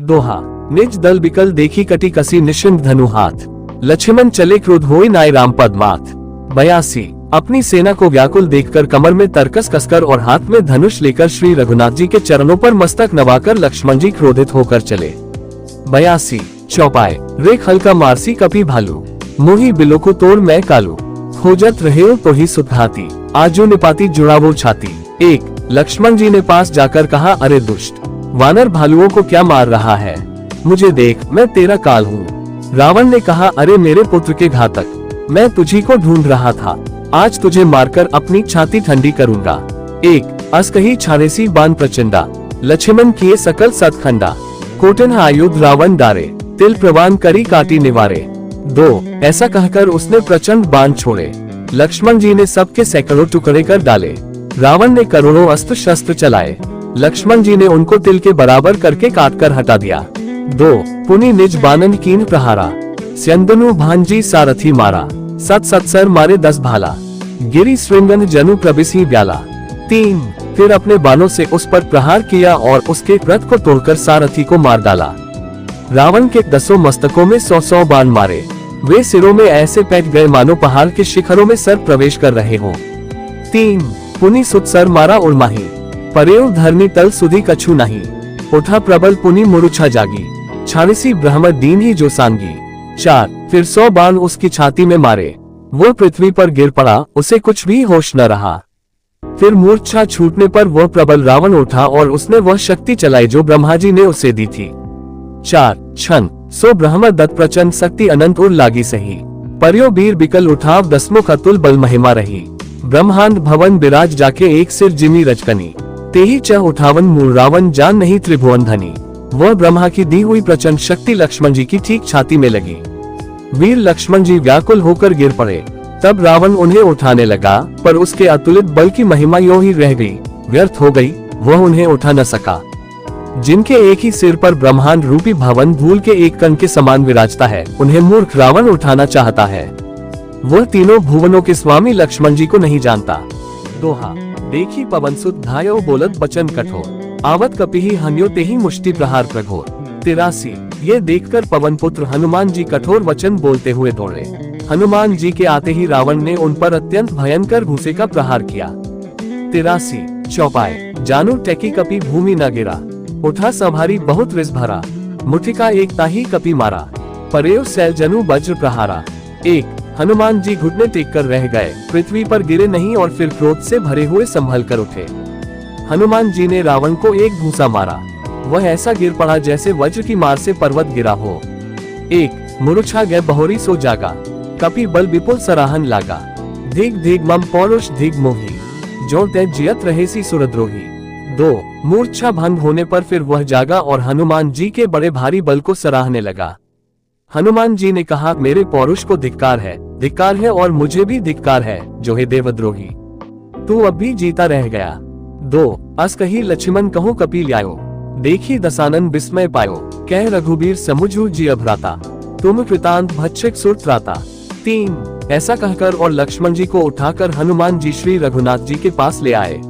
दोहा। निज दल बिकल देखी कटी कसी निशिंद धनु हाथ, लक्ष्मण चले क्रोध होई नाय राम पद माथ। 82। अपनी सेना को व्याकुल देखकर कमर में तरकस कसकर और हाथ में धनुष लेकर श्री रघुनाथ जी के चरणों पर मस्तक नवाकर लक्ष्मण जी क्रोधित होकर चले। 82। चौपाए। रेख हल्का मारसी कपि भालू, मोही बिलो को तोड़ मैं कालू। खोजत रहे तो ही सुधाती, आजो निपाती जुड़ावो छाती। 1। लक्ष्मण जी ने पास जाकर कहा, अरे दुष्ट वानर, भालुओं को क्या मार रहा है? मुझे देख, मैं तेरा काल हूँ। रावण ने कहा, अरे मेरे पुत्र के घातक, मैं तुझी को ढूंढ रहा था। आज तुझे मारकर अपनी छाती ठंडी करूंगा। 1। अस कही छानेसी बाण प्रचंडा, लक्ष्मण किए सकल सतखंडा। कोटन आयुध रावण डारे, तिल प्रवान करी काटी निवारे। 2। ऐसा कहकर उसने प्रचंड बाण छोड़े। लक्ष्मण जी ने सबके सैकड़ों टुकड़े कर डाले। रावण ने करोड़ों अस्त्र शस्त्र चलाए। लक्ष्मण जी ने उनको तिल के बराबर करके काटकर हटा दिया। 2। पुनि निज बानन कीन प्रहारा, स्यंदनु भांजी सारथी मारा। सत सत्सर मारे 10 भाला, गिरी श्रृंगन जनु प्रबिसी ब्याला। 3। फिर अपने बाणों से उस पर प्रहार किया और उसके रथ को तोड़कर सारथी को मार डाला। रावण के 10 मस्तकों में 100 बाण मारे। वे सिरों में ऐसे पैठ गए मानो पहाड़ के शिखरों में सर प्रवेश कर रहे हों। 3। पुनि सुत सर मारा उर्माही, परेव धरनी तल सुधी कछु नहीं। उठा प्रबल पुनि मुरुछा जागी, छानेसी ब्रह्म दीन ही जो सांगी। 4। फिर 100 बाण उसकी छाती में मारे, वो पृथ्वी पर गिर पड़ा, उसे कुछ भी होश न रहा। फिर मूर्छा छूटने पर वह प्रबल रावण उठा और उसने वह शक्ति चलाई जो ब्रह्मा जी ने उसे दी थी। 4। क्षण सो ब्रह्म दत्त प्रचंड शक्ति अनंत उर लागी सही, पर्यो बीर बिकल उठाव 10 मुख अतुल बल महिमा रही। ब्रह्मांड भवन विराज जाके एक सिर जिमी रजकनी, तेही चह उठावन मूल रावण जान नहीं त्रिभुवन धनी। वह ब्रह्मा की दी हुई प्रचंड शक्ति लक्ष्मण जी की ठीक छाती में लगी। वीर लक्ष्मण जी व्याकुल होकर गिर पड़े। तब रावण उन्हें उठाने लगा, पर उसके अतुलित बल की महिमा यूं ही रह गई, व्यर्थ हो गई, वह उन्हें उठा न सका। जिनके एक ही सिर पर ब्रह्मांड रूपी भवन धूल के एक कण के समान विराजता है, उन्हें मूर्ख रावण उठाना चाहता है। वह तीनों भुवनों के स्वामी लक्ष्मण जी को नहीं जानता। दोहा। देखी पवन सुत धायो बोलत बचन कठोर, आवत कपिहि हन्यो तेहि मुष्टि प्रहार प्रघोर। 83। ये देखकर पवन पुत्र हनुमान जी कठोर वचन बोलते हुए दौड़े। हनुमान जी के आते ही रावण ने उन पर अत्यंत भयंकर घूंसे का प्रहार किया। 83। चौपाए। जानू टेकी कपि भूमि न गिरा, उठा संभारी बहुत रिस भरा। मुठिका एक ताही कपि मारा, परेव सैल जनु वज्र प्रहारा। 1। हनुमान जी घुटने टेक कर रह गए, पृथ्वी पर गिरे नहीं और फिर क्रोध से भरे हुए संभल कर उठे। हनुमान जी ने रावण को एक घूंसा मारा, वह ऐसा गिर पड़ा जैसे वज्र की मार से पर्वत गिरा हो। 1। मुरुछा गए बहोरी सो जागा, कपि बल विपुल सराहन लागा। धिग धिग मम पौरुष धिग मोही, जो ते जियत रहेसी सुरद्रोही। 2। मूर्छा भंग होने पर फिर वह जागा और हनुमान जी के बड़े भारी बल को सराहने लगा। हनुमान जी ने कहा, मेरे पौरुष को धिक्कार है और मुझे भी धिक्कार है, जो है देवद्रोही, तू अब भी जीता रह गया। 2। अस कही लक्ष्मण कहूँ कपि ल्यायो, देखी दसानन विस्मय पायो। कह रघुबीर समुझू जी अभ्राता, तुम कृतांत भक्षक सुर त्राता। 3। ऐसा कहकर और लक्ष्मण जी को उठाकर हनुमान जी श्री रघुनाथ जी के पास ले आए।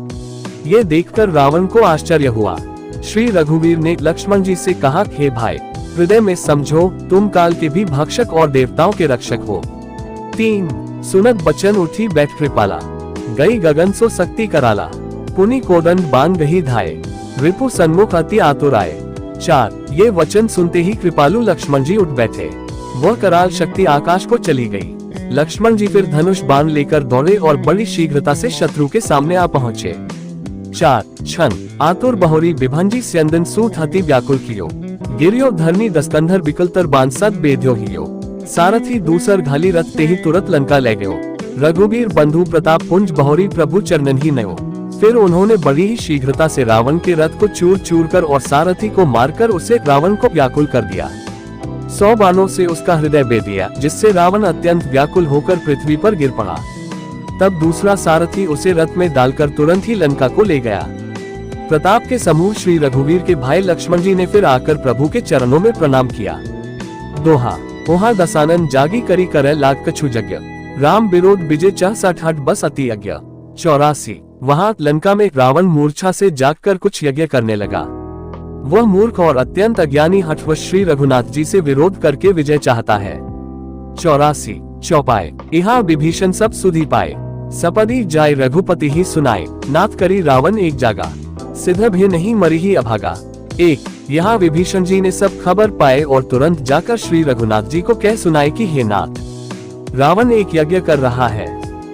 ये देखकर रावण को आश्चर्य हुआ। श्री रघुवीर ने लक्ष्मण जी से कहा, हे भाई, हृदय में समझो, तुम काल के भी भक्षक और देवताओं के रक्षक हो। 3। सुनत बचन उठी बैठ कृपाला, गई गगन सो शक्ति कराला। पुनि कोदंड बांध गही धाये, रिपु सन्मुख अति आतुर आए। 4। ये वचन सुनते ही कृपालु लक्ष्मण जी उठ बैठे, वह कराल शक्ति आकाश को चली गई। लक्ष्मण जी फिर धनुष बाण लेकर दौड़े और बड़ी शीघ्रता से शत्रु के सामने आ पहुँचे। 4। क्षण आतुर बहोरी विभंजी स्यंदन सूत हति व्याकुल कियो, गिरियो धरनी दस्कंधर बिकलतर बांध सद बेध्यो हियो। सारथी दूसर घाली रथ ते ही तुरत लंका ले गयो, रघुबीर बंधु प्रताप पुंज बहोरी प्रभु चरणन ही नयो। फिर उन्होंने बड़ी ही शीघ्रता से रावण के रथ को चूर चूर कर और सारथी को मारकर उसे रावण को व्याकुल कर दिया। 100 बाणों से उसका हृदय बे दिया, जिससे रावण अत्यंत व्याकुल होकर पृथ्वी पर गिर पड़ा। तब दूसरा सारथी उसे रथ में डालकर तुरंत ही लंका को ले गया। प्रताप के समूह श्री रघुवीर के भाई लक्ष्मण जी ने फिर आकर प्रभु के चरणों में प्रणाम किया। दोहा। ओहा दसानन जागी करी करे लाग कछु यज्ञ, राम विरोध विजय चह 60 बस अति यज्ञ। 84। वहाँ लंका में रावण मूर्छा से जागकर कुछ यज्ञ करने लगा। वह मूर्ख और अत्यंत अज्ञानी हठवश श्री रघुनाथ जी से विरोध करके विजय चाहता है। 84 चौपाए यहाँ विभीषण सब सुधी पाए, सपदी जाय रघुपति ही सुनाए, नाथ करी रावण एक जागा, सिद्ध भी नहीं मरी ही अभागा। 1 यहाँ विभीषण जी ने सब खबर पाए और तुरंत जाकर श्री रघुनाथ जी को कह सुनाए कि हे नाथ, रावण एक यज्ञ कर रहा है,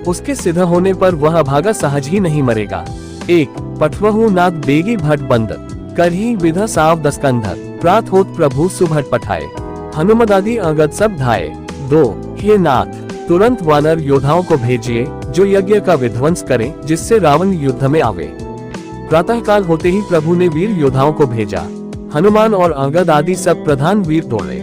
उसके सिद्ध होने पर वह अभागा सहज ही नहीं मरेगा। 1 पठवहु नाथ बेगी भट बंद, करही विधा साव दस्कंधर, प्रात होत प्रभु सुभट पठाए, हनुमदादि अंगद सब धाये। 2 हे नाथ, तुरंत वानर योद्धाओं को भेजिए जो यज्ञ का विध्वंस करें, जिससे रावण युद्ध में आवे। प्रातः काल होते ही प्रभु ने वीर योद्धाओं को भेजा, हनुमान और अंगद आदि सब प्रधान वीर दौड़े।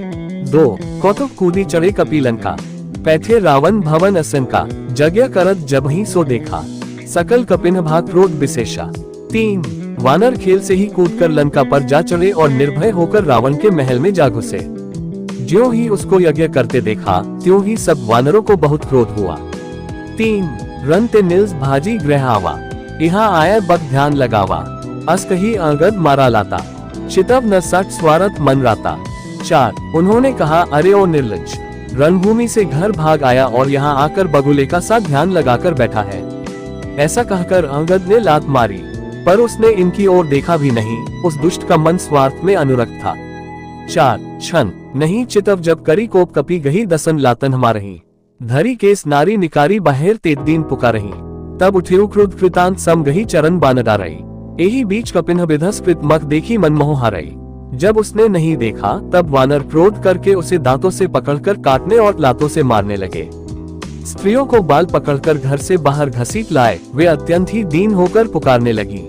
2 कौतुक कूदी चढ़े कपिलन का, पैठे रावण भवन असन का, यज्ञ करत जब ही सो देखा, सकल कपिन भाग क्रोध विशेषा। 3 वानर खेल से ही कूदकर लंका पर जा चढ़े और निर्भय होकर रावण के महल में जा घुसे। ज्यों ही उसको यज्ञ करते देखा, त्यों ही सब वानरों को बहुत क्रोध हुआ। 3 रन ते निल्स भाजी ग्रह आवा, यहाँ आया बक ध्यान लगावा, अस कही अंगद मारा लाता, चितव न सट स्वारथ मन राता। 4 उन्होंने कहा, अरे ओ निर्लज, रणभूमि से घर भाग आया और यहाँ आकर बगुले का सा ध्यान लगाकर बैठा है। ऐसा कहकर अंगद ने लात मारी, पर उसने इनकी ओर देखा भी नहीं, उस दुष्ट का मन स्वार्थ में अनुरक्त था। 4 क्षण नहीं चितव जब करी कोप कपी गही दसन लातन हमारही, धरी केस नारी निकारी बाहर तेत दिन पुकारही, तब उठे क्रोध कृतांत सम गही चरण बान डारई, एही बीच कपिन विधस कृत मख देखी मन मोह हारई। जब उसने नहीं देखा तब वानर क्रोध करके उसे दांतों से पकड़कर काटने और लातों से मारने लगे। स्त्रियों को बाल पकड़कर घर से बाहर घसीट लाए, वे अत्यंत ही दीन होकर पुकारने लगी।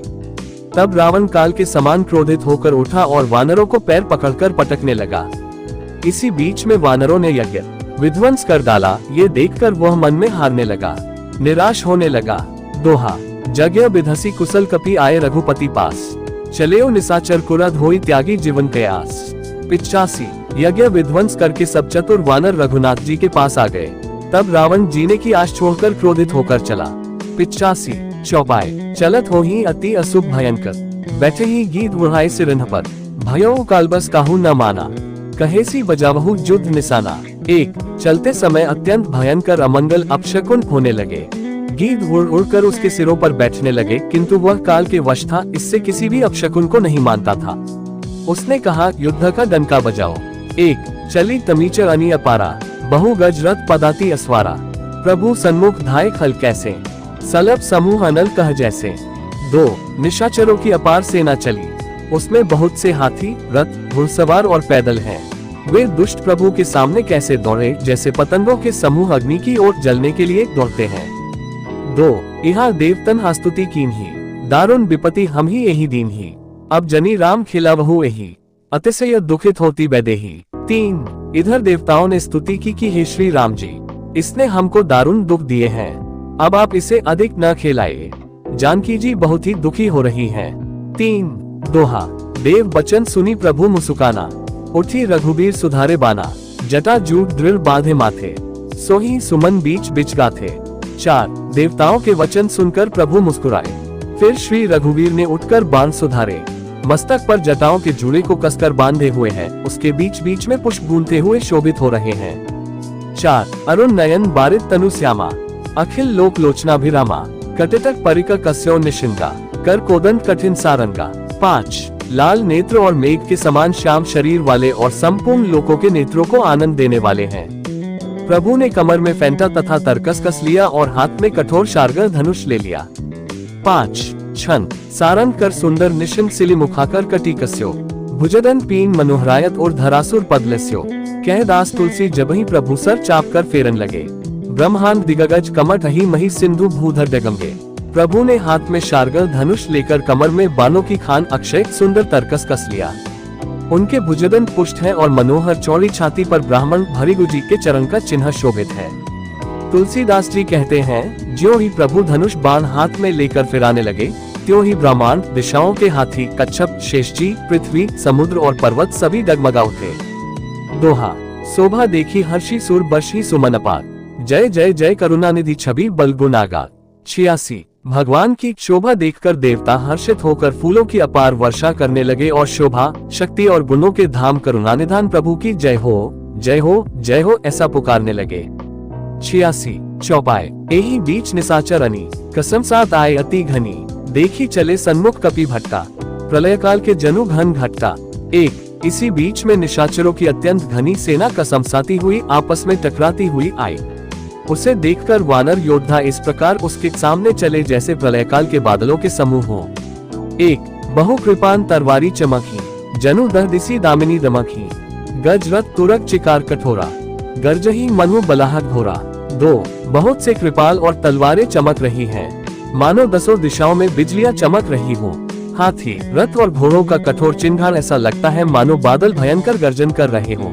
तब रावण काल के समान क्रोधित होकर उठा और वानरों को पैर पकड़कर पटकने लगा। इसी बीच में वानरों ने यज्ञ विध्वंस कर डाला। ये देखकर वह मन में हारने लगा, निराश होने लगा। दोहा यज्ञ विधसी कुशल कपि आए रघुपति पास, चलेओ निशाचर कुरध होई त्यागी जीवन कयास। 85 यज्ञ विध्वंस करके सब चतुर वानर रघुनाथ जी के पास आ गए। तब रावण जीने की आश छोड़कर क्रोधित होकर चला। 85 चौपाए चलत हो ही अति अशुभ भयंकर, बैठे ही गीत उड़ाए सिरन पर, भयो कालबस काहू न माना, कहेसी बजावहु युद्ध निशाना। 1 चलते समय अत्यंत भयंकर अमंगल अपशकुन होने लगे। गीत उड़ उड़कर उसके सिरों पर बैठने लगे, किंतु वह काल के वश था, इससे किसी भी अपशकुन को नहीं मानता था। उसने कहा, युद्ध का डंका बजाओ। 1 चली तमीचर अनि अपारा, बहु गज रथ पदाति अस्वारा, प्रभु सन्मुख धाय खल कैसे, सलभ समूह अनल कह जैसे। 2 निशाचरों की अपार सेना चली, उसमें बहुत से हाथी, रथ, घुड़सवार और पैदल हैं। वे दुष्ट प्रभु के सामने कैसे दौड़े, जैसे पतंगों के समूह अग्नि की ओर जलने के लिए दौड़ते हैं। 2 यहाँ देवतन हस्तुति कीन ही, दारुण विपति हम ही यही दीन ही, अब जनी राम खिलावहु यही, अतिशय दुखित होती वैदेही। 3 इधर देवताओं ने स्तुति की हे श्री राम जी, इसने हमको दारुण दुख दिए हैं, अब आप इसे अधिक न खिलाइए, जानकी जी बहुत ही दुखी हो रही हैं। 3 दोहा देव बचन सुनी प्रभु मुस्काना, उठी रघुबीर सुधारे बाना, जटा जूट दृढ़ बांधे माथे, सोही सुमन बीच बिच गाथे। 4 देवताओं के वचन सुनकर प्रभु मुस्कुराए, फिर श्री रघुवीर ने उठकर बाण सुधारे, मस्तक पर जटाओं के जुड़े को कसकर बांधे हुए हैं, उसके बीच बीच में पुष्प गूंथते हुए शोभित हो रहे हैं। 4 अरुण नयन बारित तनु श्यामा, अखिल लोक लोचनाभिरामा, कटितक परिक कस्यो निशिंगा, कर कोदंड कठिन सारंगा। 5 लाल नेत्र और मेघ के समान श्याम शरीर वाले और संपूर्ण लोकों के नेत्रों को आनंद देने वाले हैं। प्रभु ने कमर में फेंटा तथा तरकस कस लिया और हाथ में कठोर शार्गर धनुष ले लिया। 5 क्षण सारंग कर सुंदर निशिंग सिली मुखाकर कटी कस्यो, भुजदन पीन मनोहरायत और धरासुर पदलस्यो, कह दास तुलसी जबही प्रभु सर चाप कर फेरन लगे, ब्रह्मांड दिगगज कमट ही मही सिंधु भूधर डगमगे। प्रभु ने हाथ में शार्गर धनुष लेकर कमर में बालों की खान अक्षय सुंदर तरकस कस लिया। उनके भुजदन पुष्ट है और मनोहर चौड़ी छाती पर ब्राह्मण भृगु जी के चरण का चिन्ह शोभित है। तुलसीदास जी कहते हैं, ज्यों ही प्रभु धनुष बाण हाथ में लेकर फिराने लगे, त्यों ही ब्रह्मांड, दिशाओं के हाथी, कच्छप, शेषजी, पृथ्वी, समुद्र और पर्वत सभी डगमगा उठे। दोहा शोभा देखी हर्षी सुर बर्षी सुमन अपार, जय जय जय करुणानिधि छवि बल गुण आगार। 86 भगवान की शोभा देखकर देवता हर्षित होकर फूलों की अपार वर्षा करने लगे और शोभा, शक्ति और गुणों के धाम करुणानिधान प्रभु की जय हो, जय हो, जय हो ऐसा पुकारने लगे। 86 चौपाए। एही बीच निशाचर अनी, कसम साथ आए अति घनी, देखी चले सन्मुख कपि भट्टा, प्रलय काल के जनु घन घट्टा। एक, इसी बीच में निशाचरों की अत्यंत घनी सेना कसमसाती हुई आपस में टकराती हुई आई। उसे देखकर वानर योद्धा इस प्रकार उसके सामने चले जैसे प्रलयकाल के बादलों के समूह हो। एक, बहु कृपान तरवारी चमकी, जनु दह दिसी दामिनी दमकी, गजरथ तुरक चिकार कठोरा, गर्जही मनु बलाहक घोरा। 2, बहुत से कृपाल और तलवारें चमक रही हैं, मानो दसों दिशाओं में बिजलियां चमक रही हो। हाथी, रथ और घोड़ों का कठोर चिन्हार ऐसा लगता है मानो बादल भयंकर गर्जन कर रहे हो।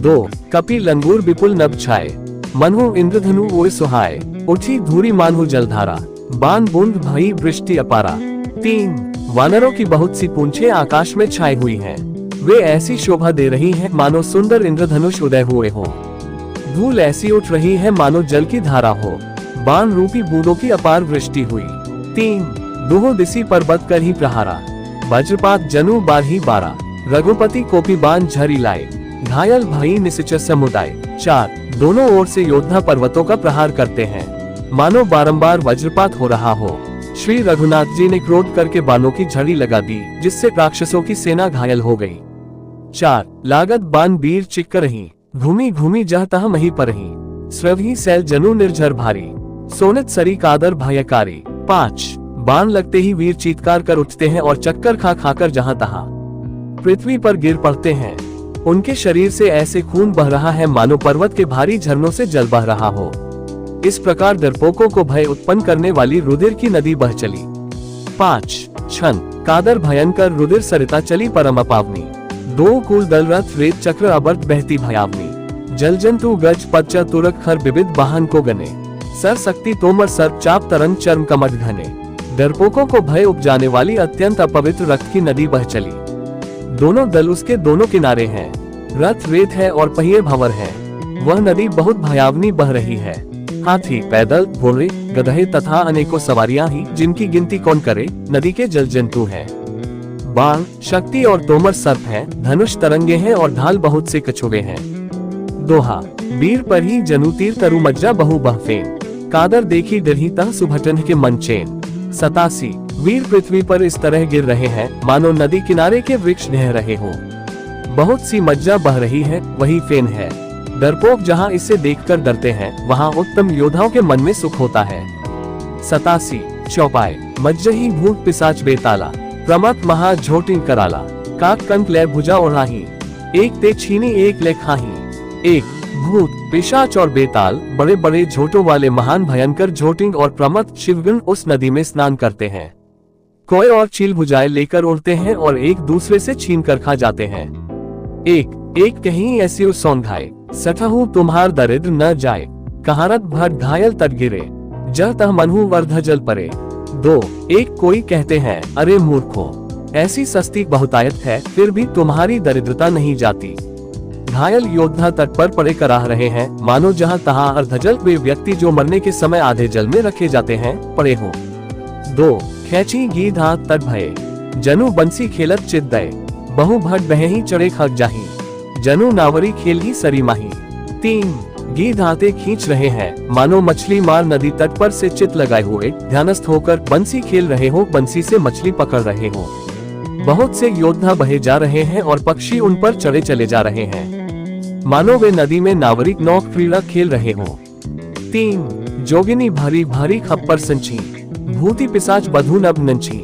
2, कपि लंगूर विपुल नभ छाए, मनहु इंद्रधनु ओए सुहाए, उठी धूरी मानहु जलधारा, बान बूंद भई वृष्टि अपारा। 3, वानरों की बहुत सी पूंछें आकाश में छाई हुई हैं, वे ऐसी शोभा दे रही हैं मानो सुंदर इंद्रधनुष उदय हुए हो। धूल ऐसी उठ रही है मानो जल की धारा हो, बाण रूपी बूंदों की अपार वृष्टि हुई। 3, दुहो दिसी पर्वत कर ही प्रहारा, वज्रपात जनु बारही बारा, रघुपति कोपी बाण झरी लाए, घायल भई निशिचर समुदाय। 4, दोनों ओर से योद्धा पर्वतों का प्रहार करते हैं, मानो बारंबार वज्रपात हो रहा हो। श्री रघुनाथ जी ने क्रोध करके बाणों की झड़ी लगा दी, जिससे राक्षसों की सेना घायल हो गई। 4, लागत बाण बीर चिक्कर रही, घूमी घूमी जहतह मही परही, स्रवही सैल जनु निर्झर भारी, सोनित सरी कादर भयकारी। 5, बाण लगते ही वीर चीत्कार कर उठते हैं और चक्कर खा खाकर जहां तहां पृथ्वी पर गिर पड़ते हैं। उनके शरीर से ऐसे खून बह रहा है मानो पर्वत के भारी झरनों से जल बह रहा हो। इस प्रकार डरपोकों को भय उत्पन्न करने वाली रुधिर की नदी बह चली। 5, क्षण कादर भयंकर रुधिर सरिता चली परम अपावनी, 2 कुल दल रथ रेत चक्र अबर्त बहती भयावनी, जल जंतु गज पच्चा तुरक खर विविध वाहन को गने, सर शक्ति तोमर सर्प चाप तरंग चर्म कमट घने। डरपोकों को भय उपजाने वाली अत्यंत अपवित्र रक्त की नदी बह चली। दोनों दल उसके दोनों किनारे हैं, रथ रेत है और पहिए भंवर है, वह नदी बहुत भयावनी बह रही है। हाथी, पैदल, घोड़े, गधे तथा अनेकों सवारियां ही, जिनकी गिनती कौन करे, नदी के जल जंतु हैं। बाण, शक्ति और तोमर सर्प हैं, धनुष तरंगे हैं और ढाल बहुत से कछुए हैं। दोहा, वीर पर ही जनु तीर तरु मज्जा बहु बहफेन, कादर देखी डरही तह सुभटन के मन चैन। 87, वीर पृथ्वी पर इस तरह गिर रहे हैं मानो नदी किनारे के वृक्ष ढह रहे हो, बहुत सी मज्जा बह रही है, वही फेन है। डरपोक जहां इसे देखकर डरते हैं, वहां उत्तम योद्धाओं के मन में सुख होता है। 87 चौपाए। मज्जही भूत पिसाच बेताला, प्रमत महा झोटिंग कराला, काक कंक ले भुजा ओढ़ाही, एक ते छीनी एक ले खाही। 1, भूत, पिशाच और बेताल बड़े बड़े झोटों वाले महान भयंकर झोटिंग और प्रमत शिवगण उस नदी में स्नान करते हैं। कोय और चील भुजाएं लेकर उड़ते हैं और एक दूसरे से छीन कर खा जाते हैं। 1 कहीं ऐसी सौंधाए, सठहु तुम्हार दरिद्र न जाए, कहारत भर घायल तट गिरे, जह तह मनहु वर्ध जल परे। 2, एक कोई कहते हैं, अरे मूर्खों, ऐसी सस्ती बहुतायत है, फिर भी तुम्हारी दरिद्रता नहीं जाती। घायल योद्धा तट पर पड़े कराह रहे हैं, मानो जहां तहां अर्धजल वे व्यक्ति जो मरने के समय आधे जल में रखे जाते हैं, पड़े हो। 2, खेची गीध हाथ तट भये, जनु बंसी खेलत चित दय, बहु भट बहही चढ़े खग जाही, जनु नावरी खेल ही सरी माही। 3, गीध हाथे खींच रहे हैं, मानो मछली मार नदी तट पर से चित लगाए हुए ध्यानस्थ होकर बंसी खेल रहे हो, बंसी से मछली पकड़ रहे हो। बहुत से योद्धा बहे जा रहे हैं और पक्षी उन पर चढ़े चले जा रहे हैं, मानो वे नदी में नावरिक नौक क्रीड़ा खेल रहे हो। 3, जोगिनी भारी भारी खप्पर संची, भूति पिसाच बधू नब नंची,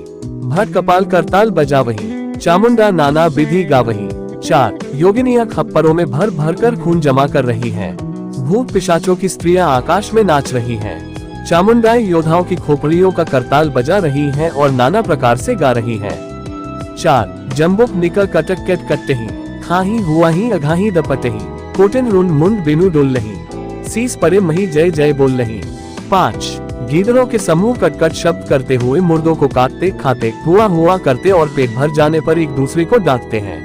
भट कपाल करताल बजा वही, चामुंडा नाना विधि गावही। 4, योगिनियां खप्परों में भर भर कर खून जमा कर रही हैं, भूत पिशाचों की स्त्रियां आकाश में नाच रही हैं, चामुंडाएं योद्धाओं की खोपड़ियों का करताल बजा रही हैं और नाना प्रकार से गा रही हैं। 4, जम्बुक निकल कटक कट कटही, खाही हुआ ही अघाही दपटही, कोटिन रुन मुंड बिनु डुल लही, सीस परे मही जय जय बोल लही। 5, गीदड़ों के समूह कटकट शब्द करते हुए मुर्दों को काटते खाते हुआ हुआ करते और पेट भर जाने पर एक दूसरे को डांटते हैं।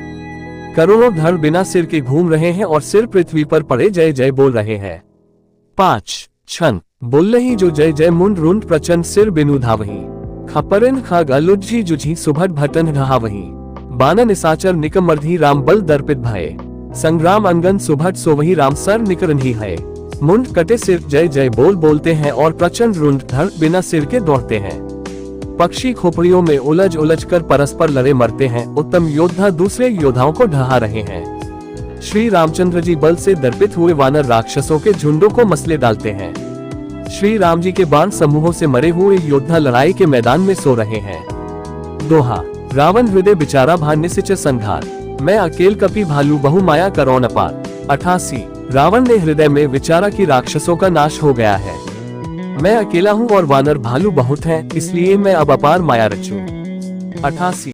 करोड़ों धड़ बिना सिर के घूम रहे हैं और सिर पृथ्वी पर पड़े जय जय बोल रहे हैं। 5, क्षण बोल रही जो जय जय मुंड रुंड प्रचंड सिर बिनु धावही। खपरन खग अलुज्जी जुझी सुभट भटन रहा वही। बानन निसाचर निकमर्धी राम बल दर्पित भय। संग्राम अंगन सुभट सोवही राम सर निकरन ही है। मुंड कटे सिर जय जय बोल बोलते हैं और प्रचंड रुंड धड़ बिना सिर के दौड़ते हैं। पक्षी खोपड़ियों में उलझ उलझ कर परस्पर लड़े मरते हैं। उत्तम योद्धा दूसरे योद्धाओं को ढहा रहे हैं। श्री रामचंद्र जी बल से दर्पित हुए वानर राक्षसों के झुंडों को मसले डालते हैं। श्री राम जी के बाण समूहों से मरे हुए योद्धा लड़ाई के मैदान में सो रहे हैं। दोहा। रावण हृदय बिचारा भान निसिच संघार। मैं अकेल कपि भालू बहु माया करो न पार। 88। रावण ने हृदय में विचारा कि राक्षसों का नाश हो गया है। मैं अकेला हूँ और वानर भालू बहुत हैं, इसलिए मैं अब अपार माया रचूं। 88।